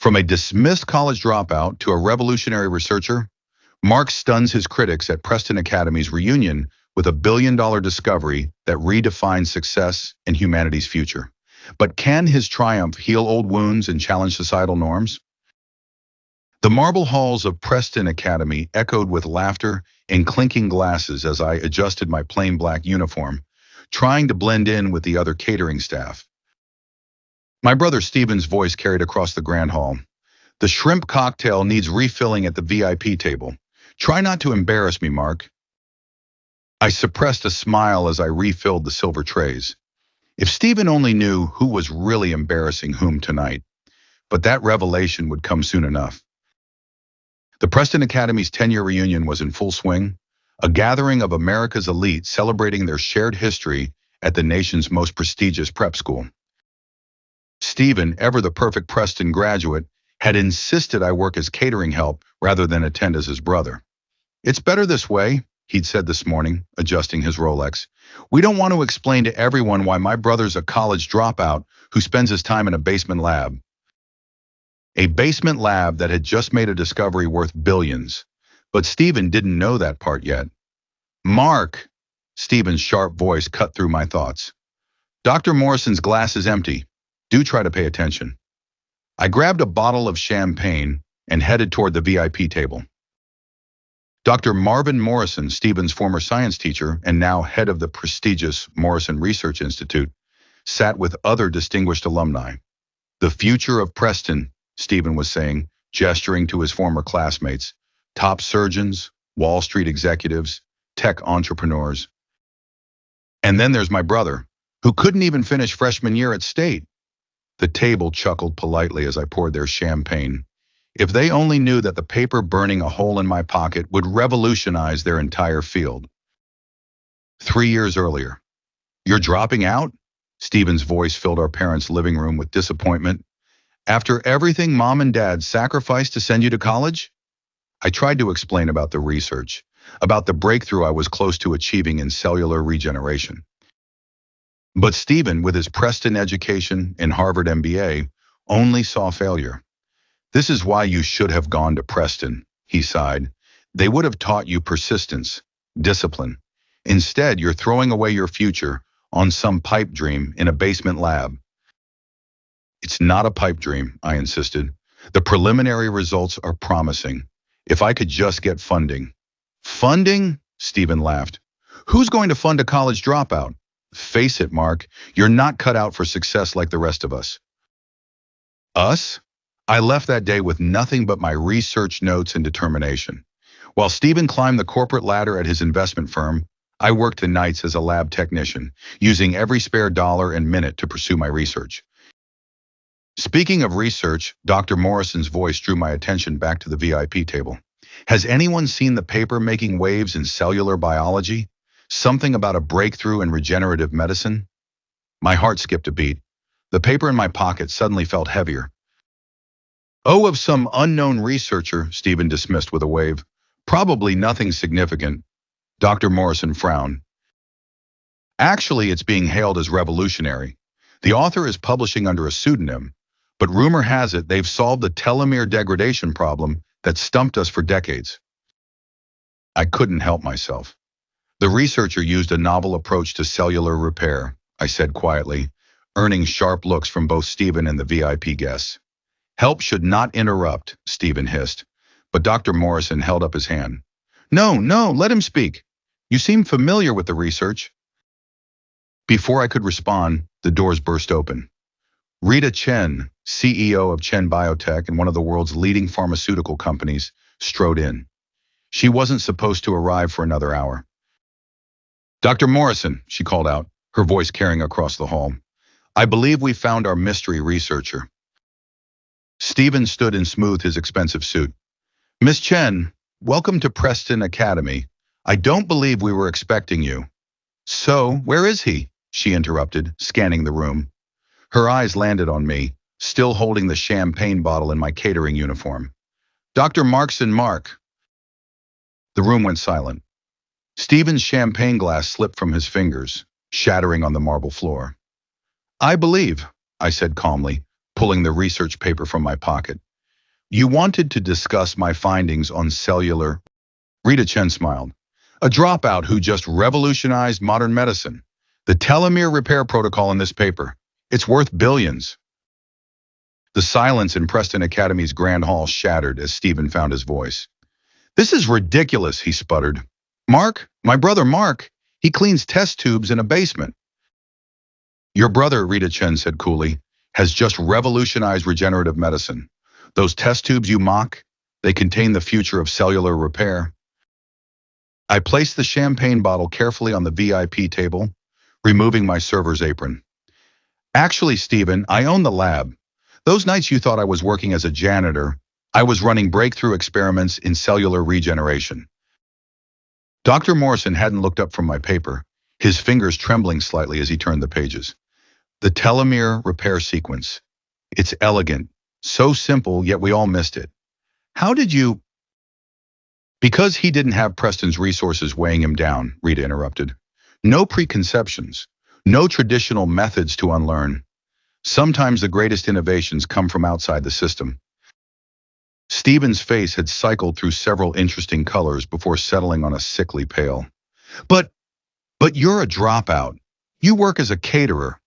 From a dismissed college dropout to a revolutionary researcher, Mark stuns his critics at Preston Academy's reunion with a billion-dollar discovery that redefines success and humanity's future. But can his triumph heal old wounds and challenge societal norms? The marble halls of Preston Academy echoed with laughter and clinking glasses as I adjusted my plain black uniform, trying to blend in with the other catering staff. My brother Stephen's voice carried across the grand hall. The shrimp cocktail needs refilling at the VIP table. Try not to embarrass me, Mark. I suppressed a smile as I refilled the silver trays. If Stephen only knew who was really embarrassing whom tonight. But that revelation would come soon enough. The Preston Academy's 10-year reunion was in full swing, a gathering of America's elite celebrating their shared history at the nation's most prestigious prep school. Stephen, ever the perfect Preston graduate, had insisted I work as catering help rather than attend as his brother. It's better this way, he'd said this morning, adjusting his Rolex. We don't want to explain to everyone why my brother's a college dropout who spends his time in a basement lab. A basement lab that had just made a discovery worth billions. But Stephen didn't know that part yet. Mark, Stephen's sharp voice cut through my thoughts. Dr. Morrison's glass is empty. Do try to pay attention. I grabbed a bottle of champagne and headed toward the VIP table. Dr. Marvin Morrison, Stephen's former science teacher and now head of the prestigious Morrison Research Institute, sat with other distinguished alumni. The future of Preston, Stephen was saying, gesturing to his former classmates, top surgeons, Wall Street executives, tech entrepreneurs. And then there's my brother, who couldn't even finish freshman year at State. The table chuckled politely as I poured their champagne. If they only knew that the paper burning a hole in my pocket would revolutionize their entire field. 3 years earlier. You're dropping out? Stephen's voice filled our parents' living room with disappointment. After everything Mom and Dad sacrificed to send you to college? I tried to explain about the research, about the breakthrough I was close to achieving in cellular regeneration. But Stephen, with his Preston education and Harvard MBA, only saw failure. This is why you should have gone to Preston, he sighed. They would have taught you persistence, discipline. Instead, you're throwing away your future on some pipe dream in a basement lab. It's not a pipe dream, I insisted. The preliminary results are promising. If I could just get funding. Funding? Stephen laughed. Who's going to fund a college dropout? Face it, Mark, you're not cut out for success like the rest of us. Us? I left that day with nothing but my research notes and determination. While Stephen climbed the corporate ladder at his investment firm, I worked the nights as a lab technician, using every spare dollar and minute to pursue my research. Speaking of research, Dr. Morrison's voice drew my attention back to the VIP table. Has anyone seen the paper making waves in cellular biology? Something about a breakthrough in regenerative medicine? My heart skipped a beat. The paper in my pocket suddenly felt heavier. Oh, of some unknown researcher, Stephen dismissed with a wave. Probably nothing significant. Dr. Morrison frowned. Actually, it's being hailed as revolutionary. The author is publishing under a pseudonym, but rumor has it they've solved the telomere degradation problem that stumped us for decades. I couldn't help myself. The researcher used a novel approach to cellular repair, I said quietly, earning sharp looks from both Stephen and the VIP guests. Help should not interrupt, Stephen hissed, but Dr. Morrison held up his hand. No, let him speak. You seem familiar with the research. Before I could respond, the doors burst open. Rita Chen, CEO of Chen Biotech and one of the world's leading pharmaceutical companies, strode in. She wasn't supposed to arrive for another hour. Dr. Morrison, she called out, her voice carrying across the hall. I believe we found our mystery researcher. Stephen stood and smoothed his expensive suit. Miss Chen, welcome to Preston Academy. I don't believe we were expecting you. So, where is he? She interrupted, scanning the room. Her eyes landed on me, still holding the champagne bottle in my catering uniform. Dr. Markson Mark. The room went silent. Stephen's champagne glass slipped from his fingers, shattering on the marble floor. I believe, I said calmly, pulling the research paper from my pocket. You wanted to discuss my findings on cellular. Rita Chen smiled. A dropout who just revolutionized modern medicine. The telomere repair protocol in this paper. It's worth billions. The silence in Preston Academy's grand hall shattered as Stephen found his voice. This is ridiculous, he sputtered. Mark, my brother Mark, he cleans test tubes in a basement. Your brother, Rita Chen said coolly, has just revolutionized regenerative medicine. Those test tubes you mock, they contain the future of cellular repair. I placed the champagne bottle carefully on the VIP table, removing my server's apron. Actually, Stephen, I own the lab. Those nights you thought I was working as a janitor, I was running breakthrough experiments in cellular regeneration. Dr. Morrison hadn't looked up from my paper, his fingers trembling slightly as he turned the pages. The telomere repair sequence. It's elegant, so simple, yet we all missed it. How did you? Because he didn't have Preston's resources weighing him down, Rita interrupted. No preconceptions, no traditional methods to unlearn. Sometimes the greatest innovations come from outside the system. Stephen's face had cycled through several interesting colors before settling on a sickly pale. But you're a dropout. You work as a caterer.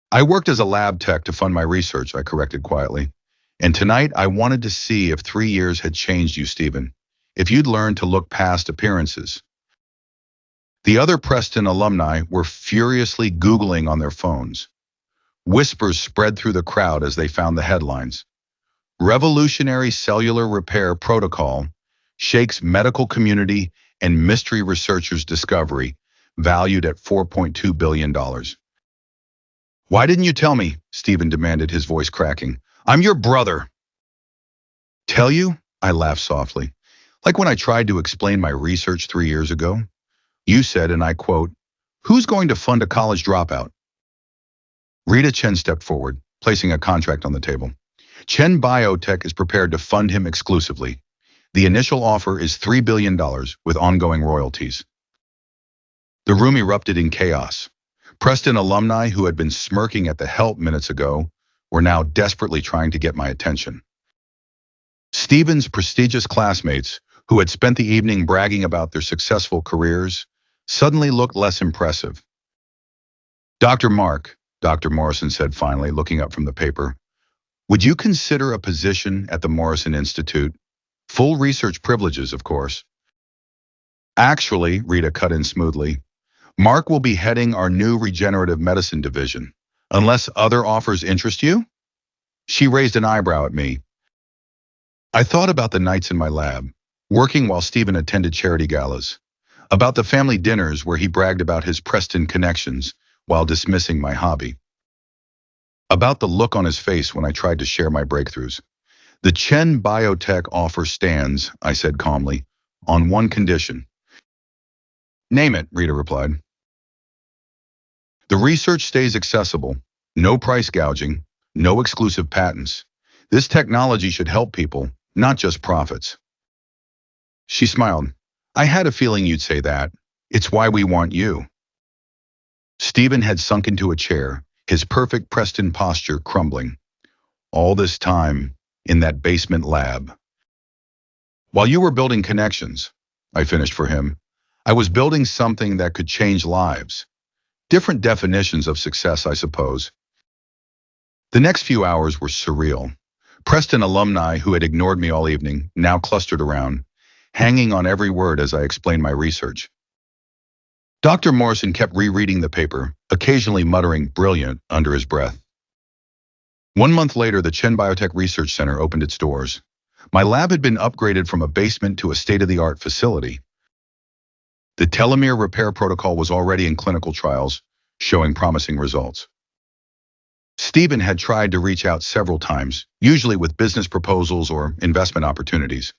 I worked as a lab tech to fund my research, I corrected quietly. And tonight I wanted to see if 3 years had changed you, Stephen. If you'd learned to look past appearances. The other Preston alumni were furiously Googling on their phones. Whispers spread through the crowd as they found the headlines. Revolutionary cellular repair protocol shakes medical community and mystery researchers' discovery, valued at $4.2 billion. Why didn't you tell me? Stephen demanded, his voice cracking. I'm your brother. Tell you? I laughed softly. Like when I tried to explain my research 3 years ago. You said, and I quote, "Who's going to fund a college dropout?" Rita Chen stepped forward, placing a contract on the table. Chen Biotech is prepared to fund him exclusively. The initial offer is $3 billion with ongoing royalties. The room erupted in chaos. Preston alumni who had been smirking at the help minutes ago were now desperately trying to get my attention. Stephen's prestigious classmates, who had spent the evening bragging about their successful careers, suddenly looked less impressive. Dr. Mark, Dr. Morrison said finally, looking up from the paper, would you consider a position at the Morrison Institute? Full research privileges, of course. Actually, Rita cut in smoothly, Mark will be heading our new regenerative medicine division. Unless other offers interest you? She raised an eyebrow at me. I thought about the nights in my lab, working while Stephen attended charity galas, about the family dinners where he bragged about his Preston connections while dismissing my hobby, about the look on his face when I tried to share my breakthroughs. The Chen Biotech offer stands, I said calmly, on one condition. Name it, Rita replied. The research stays accessible, no price gouging, no exclusive patents. This technology should help people, not just profits. She smiled. I had a feeling you'd say that. It's why we want you. Stephen had sunk into a chair, his perfect Preston posture crumbling. All this time, in that basement lab. While you were building connections, I finished for him, I was building something that could change lives. Different definitions of success, I suppose. The next few hours were surreal. Preston alumni who had ignored me all evening now clustered around, hanging on every word as I explained my research. Dr. Morrison kept rereading the paper, occasionally muttering "brilliant" under his breath. 1 month later, the Chen Biotech Research Center opened its doors. My lab had been upgraded from a basement to a state-of-the-art facility. The telomere repair protocol was already in clinical trials, showing promising results. Stephen had tried to reach out several times, usually with business proposals or investment opportunities.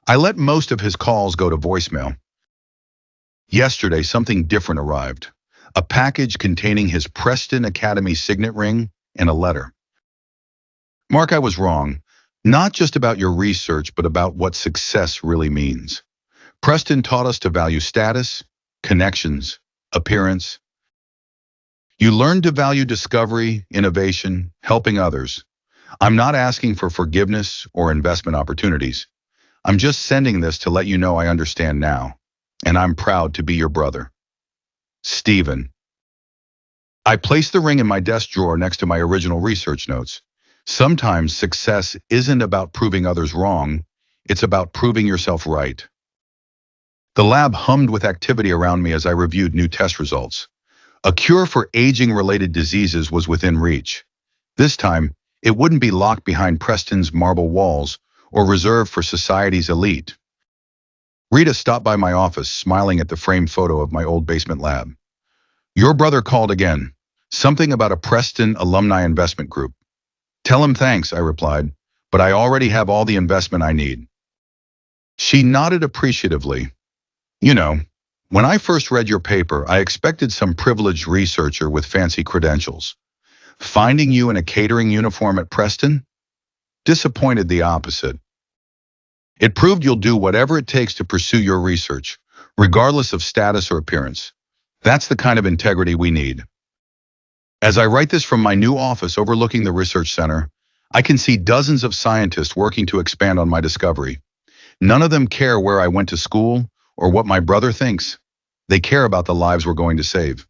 I let most of his calls go to voicemail. Yesterday, something different arrived. A package containing his Preston Academy signet ring and a letter. Mark, I was wrong. Not just about your research, but about what success really means. Preston taught us to value status, connections, appearance. You learned to value discovery, innovation, helping others. I'm not asking for forgiveness or investment opportunities. I'm just sending this to let you know I understand now, and I'm proud to be your brother. Stephen. I placed the ring in my desk drawer next to my original research notes. Sometimes success isn't about proving others wrong, it's about proving yourself right. The lab hummed with activity around me as I reviewed new test results. A cure for aging-related diseases was within reach. This time, it wouldn't be locked behind Preston's marble walls or reserved for society's elite. Rita stopped by my office, smiling at the framed photo of my old basement lab. Your brother called again. Something about a Preston alumni investment group. Tell him thanks, I replied, but I already have all the investment I need. She nodded appreciatively. You know, when I first read your paper, I expected some privileged researcher with fancy credentials. Finding you in a catering uniform at Preston? Disappointed the opposite. It proved you'll do whatever it takes to pursue your research, regardless of status or appearance. That's the kind of integrity we need. As I write this from my new office overlooking the research center, I can see dozens of scientists working to expand on my discovery. None of them care where I went to school or what my brother thinks. They care about the lives we're going to save.